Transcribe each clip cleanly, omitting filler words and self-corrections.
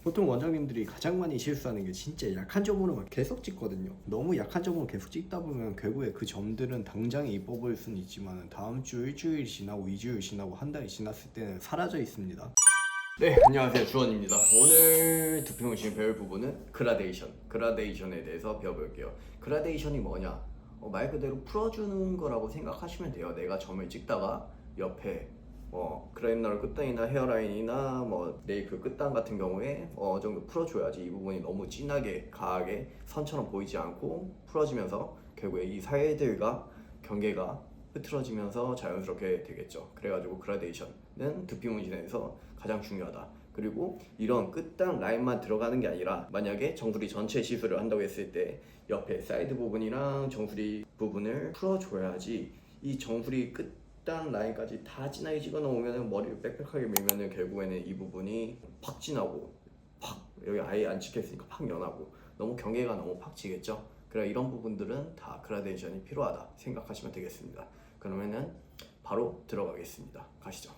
보통 원장님들이 가장 많이 실수하는 게 진짜 약한 점으로만 계속 찍거든요. 너무 약한 점으로 계속 찍다 보면 결국에 그 점들은 당장에 이뻐 보일 수는 있지만 다음 주 일주일 지나고 2주일 지나고 한 달이 지났을 때는 사라져 있습니다. 네, 안녕하세요. 주원입니다. 오늘 두피문신 배울 부분은 그라데이션에 대해서 배워볼게요. 그라데이션이 뭐냐? 말 그대로 풀어주는 거라고 생각하시면 돼요. 내가 점을 찍다가 옆에 그라인널 끝단이나 헤어라인이나 네이클 끝단 같은 경우에 어느 정도 풀어줘야지 이 부분이 너무 진하게 강하게 선처럼 보이지 않고 풀어지면서 결국에 이 사이들과 경계가 흐트러지면서 자연스럽게 되겠죠. 그래가지고 그라데이션은 두피 문신에서 가장 중요하다. 그리고 이런 끝단 라인만 들어가는 게 아니라 만약에 정수리 전체 시술을 한다고 했을 때 옆에 사이드 부분이랑 정수리 부분을 풀어줘야지 이 정수리 끝단 라인까지 다 진하게 찍어 놓으면 머리를 빽빽하게 밀면은 결국에는 이 부분이 팍 진하고 팍 여기 아예 안 찍혀 있으니까 팍 연하고 너무 경계가 너무 팍 지겠죠. 그래 이런 부분들은 다 그라데이션이 필요하다 생각하시면 되겠습니다. 그러면은 바로 들어가겠습니다. 가시죠.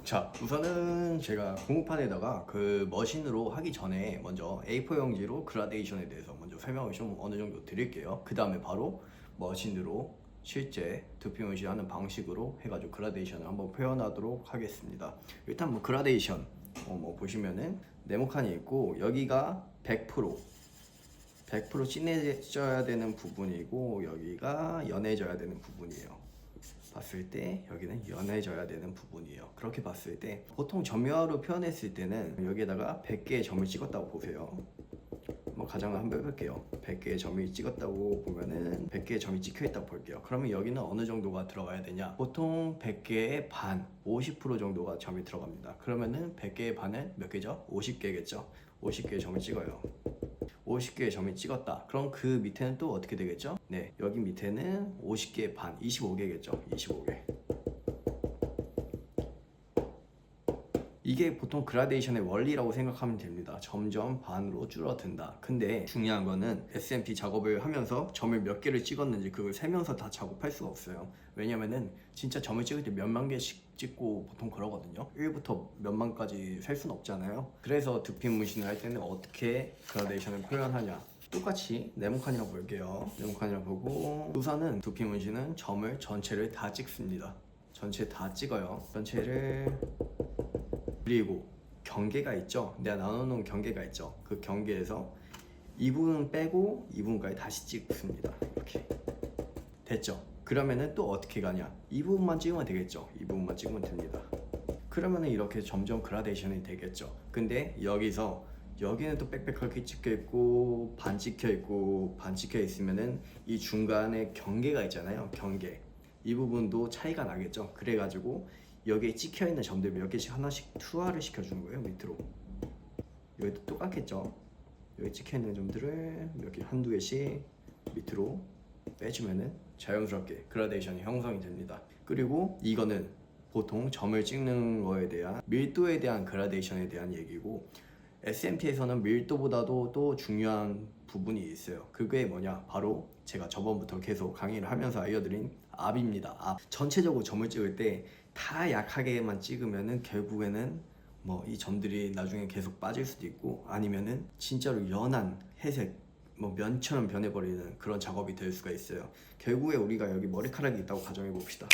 자, 우선은 제가 공구판에다가 그 머신으로 하기 전에 먼저 A4 용지로 그라데이션에 대해서 먼저 설명을 좀 어느 정도 드릴게요. 그 다음에 바로 머신으로 실제 두피 문신 하는 방식으로 해가지고 그라데이션을 한번 표현하도록 하겠습니다. 일단 그라데이션 보시면은 네모칸이 있고 여기가 100% 진해져야 되는 부분이고 여기가 연해져야 되는 부분이에요. 봤을 때 여기는 연해져야 되는 부분이에요. 그렇게 봤을 때 보통 점유화로 표현했을 때는 여기에다가 100개의 점을 찍었다고 보세요. 가정을 한번 해볼게요. 100개의 점이 찍었다고 보면은 100개의 점이 찍혀 있다고 볼게요. 그러면 여기는 어느 정도가 들어가야 되냐? 보통 100개의 반, 50% 정도가 점이 들어갑니다. 그러면은 100개의 반은 몇 개죠? 50개겠죠? 50개의 점을 찍어요. 50개의 점이 찍었다. 그럼 그 밑에는 또 어떻게 되겠죠? 네, 여기 밑에는 50개의 반, 25개겠죠? 25개. 이게 보통 그라데이션의 원리라고 생각하면 됩니다. 점점 반으로 줄어든다. 근데 중요한 거는 SMP 작업을 하면서 점을 몇 개를 찍었는지 그걸 세면서 다 작업할 수가 없어요. 왜냐면은 진짜 점을 찍을 때 몇만 개씩 찍고 보통 그러거든요. 1부터 몇만까지 셀 수는 없잖아요. 그래서 두피 문신을 할 때는 어떻게 그라데이션을 표현하냐. 똑같이 네모칸이라고 볼게요. 네모칸이라고 보고 우선은 두피 문신은 점을 전체를 다 찍습니다. 전체 다 찍어요. 전체를 그리고 경계가 있죠. 내가 나눠놓은 경계가 있죠. 그 경계에서 이 부분 빼고 이 부분까지 다시 찍습니다. 이렇게 됐죠. 그러면은 또 어떻게 가냐? 이 부분만 찍으면 되겠죠. 이 부분만 찍으면 됩니다. 그러면은 이렇게 점점 그라데이션이 되겠죠. 근데 여기서 여기는 또 빽빽하게 찍혀 있고 반 찍혀 있고 반 찍혀 있으면은 이 중간에 경계가 있잖아요. 경계 이 부분도 차이가 나겠죠. 그래가지고 여기에 찍혀있는 점들 몇 개씩 하나씩 투하를 시켜주는 거예요. 밑으로 여기도 똑같겠죠. 여기 찍혀있는 점들을 몇 개, 한두 개씩 밑으로 빼주면은 자연스럽게 그라데이션이 형성이 됩니다. 그리고 이거는 보통 점을 찍는 거에 대한 밀도에 대한 그라데이션에 대한 얘기고 SMT에서는 밀도보다도 또 중요한 부분이 있어요. 그게 뭐냐? 바로 제가 저번부터 계속 강의를 하면서 알려드린 압입니다. 압. 전체적으로 점을 찍을 때 다 약하게만 찍으면은 결국에는 이 점들이 나중에 계속 빠질 수도 있고 아니면은 진짜로 연한 회색 면처럼 변해버리는 그런 작업이 될 수가 있어요. 결국에 우리가 여기 머리카락이 있다고 가정해 봅시다.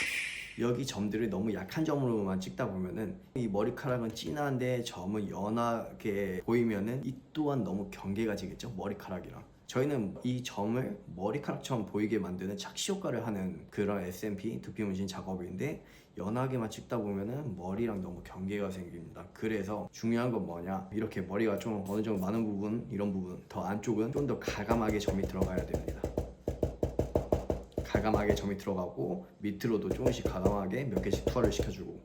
여기 점들을 너무 약한 점으로만 찍다 보면은 이 머리카락은 진한데 점은 연하게 보이면은 이 또한 너무 경계가 지겠죠. 머리카락이랑 저희는 이 점을 머리카락처럼 보이게 만드는 착시 효과를 하는 그런 SMP 두피 문신 작업인데 연하게만 찍다 보면은 머리랑 너무 경계가 생깁니다. 그래서 중요한 건 뭐냐, 이렇게 머리가 좀 어느 정도 많은 부분, 이런 부분 더 안쪽은 좀 더 가감하게 점이 들어가야 됩니다. 가감하게 점이 들어가고 밑으로도 조금씩 가감하게 몇 개씩 투하를 시켜주고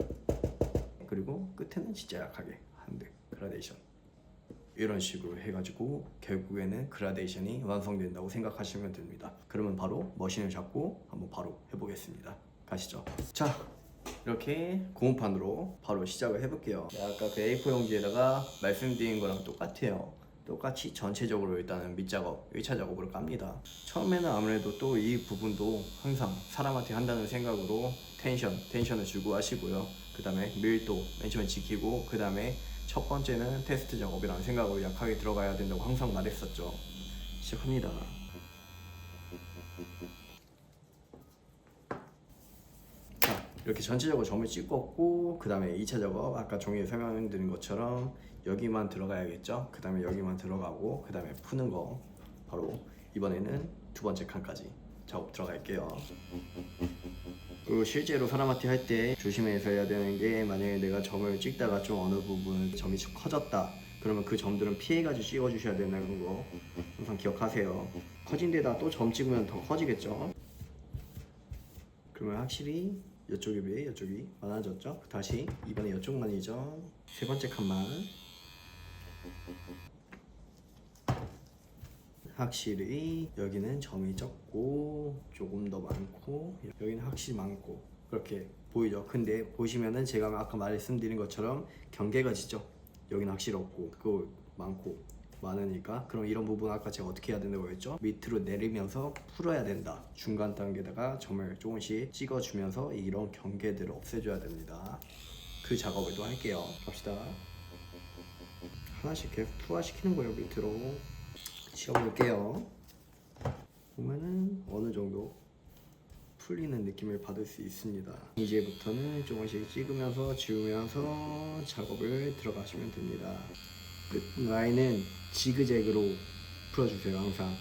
그리고 끝에는 진짜 약하게 한대 그라데이션 이런 식으로 해가지고 결국에는 그라데이션이 완성된다고 생각하시면 됩니다. 그러면 바로 머신을 잡고 한번 바로 해보겠습니다. 가시죠. 자, 이렇게 고무판으로 바로 시작을 해볼게요. 아까 그 A4 용지에다가 말씀드린 거랑 똑같아요. 똑같이 전체적으로 일단은 밑작업, 1차 작업으로 깝니다. 처음에는 아무래도 또 이 부분도 항상 사람한테 한다는 생각으로 텐션을 주고 하시고요. 그 다음에 밀도 맨 처음에 지키고 그 다음에 첫 번째는 테스트 작업이라는 생각으로 약하게 들어가야 된다고 항상 말했었죠. 시작합니다. 자, 이렇게 전체적으로 점을 찍었고 그 다음에 2차 작업 아까 종이에 설명드린 것처럼 여기만 들어가야겠죠. 그 다음에 여기만 들어가고 그 다음에 푸는 거 바로 이번에는 두 번째 칸까지 작업 들어갈게요. 그리고 실제로 사람한테 할 때 조심해서 해야 되는 게, 만약에 내가 점을 찍다가 좀 어느 부분 점이 좀 커졌다 그러면 그 점들은 피해가지고 찍어주셔야 된다는 거 항상 기억하세요. 커진 데다 또 점 찍으면 더 커지겠죠. 그러면 확실히 이쪽에 비해 이쪽이 많아졌죠. 다시 이번에 이쪽만이죠. 세 번째 칸만 확실히 여기는 점이 적고 조금 더 많고 여기는 확실히 많고 그렇게 보이죠. 근데 보시면은 제가 아까 말씀드린 것처럼 경계가 지죠. 여기는 확실히 없고 그거 많고 많으니까, 그럼 이런 부분 아까 제가 어떻게 해야 된다고 했죠? 밑으로 내리면서 풀어야 된다. 중간 단계다가 점을 조금씩 찍어주면서 이런 경계들을 없애줘야 됩니다. 그 작업을 또 할게요. 갑시다. 하나씩 계속 투하시키는 거예요. 밑으로 지워볼게요. 보면은 어느 정도 풀리는 느낌을 받을 수 있습니다. 이제부터는 조금씩 찍으면서 지우면서 작업을 들어가시면 됩니다. 끝 라인은 지그재그로 풀어주세요. 항상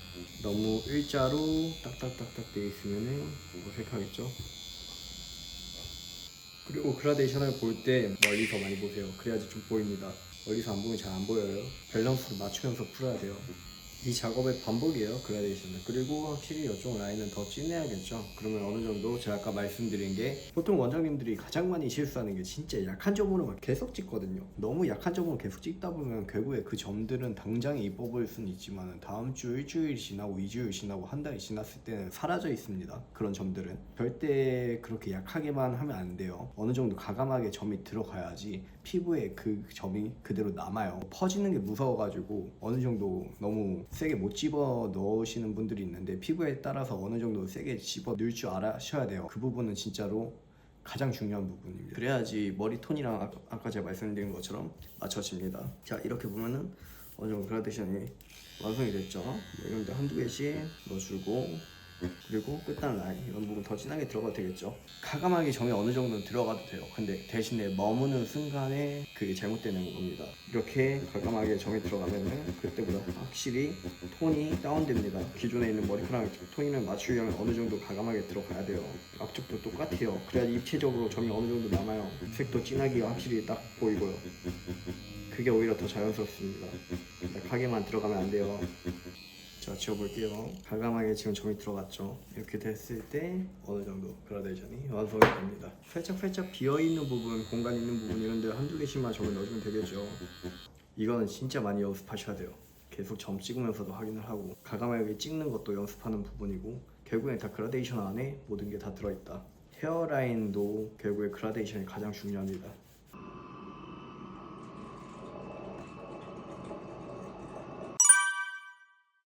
너무 일자로 딱딱딱딱 돼 있으면은 어색하겠죠. 그리고 그라데이션을 볼 때 멀리서 많이 보세요. 그래야지 좀 보입니다. 멀리서 안 보면 잘 안 보여요. 밸런스를 맞추면서 풀어야 돼요. 이 작업의 반복이에요. 그라데이션은. 그리고 확실히 이쪽 라인은 더 진해야겠죠. 그러면 어느 정도 제가 아까 말씀드린 게, 보통 원장님들이 가장 많이 실수하는 게 진짜 약한 점으로만 계속 찍거든요. 너무 약한 점으로 계속 찍다 보면 결국에 그 점들은 당장에 이뻐 보일 수는 있지만 다음 주 일주일 지나고 2주일 지나고 한 달이 지났을 때는 사라져 있습니다. 그런 점들은 절대 그렇게 약하게만 하면 안 돼요. 어느 정도 가감하게 점이 들어가야지 피부에 그 점이 그대로 남아요. 퍼지는 게 무서워가지고 어느 정도 너무 세게 못 집어 넣으시는 분들이 있는데, 피부에 따라서 어느 정도 세게 집어 넣을 줄 아셔야 돼요. 그 부분은 진짜로 가장 중요한 부분입니다. 그래야지 머리 톤이랑 아까 제가 말씀드린 것처럼 맞춰집니다. 자, 이렇게 보면은 어느 정도 그라데이션이 완성이 됐죠. 이런데 한두 개씩 넣어주고, 그리고 끝단 라인 이런 부분 더 진하게 들어가도 되겠죠. 가감하게 점이 어느 정도는 들어가도 돼요. 근데 대신에 머무는 순간에 그게 잘못되는 겁니다. 이렇게 가감하게 점이 들어가면은 그때보다 확실히 톤이 다운됩니다. 기존에 있는 머리카락 톤을 맞추려면 어느 정도 가감하게 들어가야 돼요. 앞쪽도 똑같아요. 그래야지 입체적으로 점이 어느 정도 남아요. 색도 진하기가 확실히 딱 보이고요. 그게 오히려 더 자연스럽습니다. 약하게만 들어가면 안 돼요. 자, 지워볼게요. 가감하게 지금 점이 들어갔죠. 이렇게 됐을 때 어느 정도 그라데이션이 완성이 됩니다. 살짝 비어있는 부분, 공간 있는 부분 이런 데 한두 개씩만 점을 넣어주면 되겠죠. 이거는 진짜 많이 연습하셔야 돼요. 계속 점 찍으면서도 확인을 하고, 가감하게 찍는 것도 연습하는 부분이고, 결국엔 다 그라데이션 안에 모든 게 다 들어있다. 헤어라인도 결국에 그라데이션이 가장 중요합니다.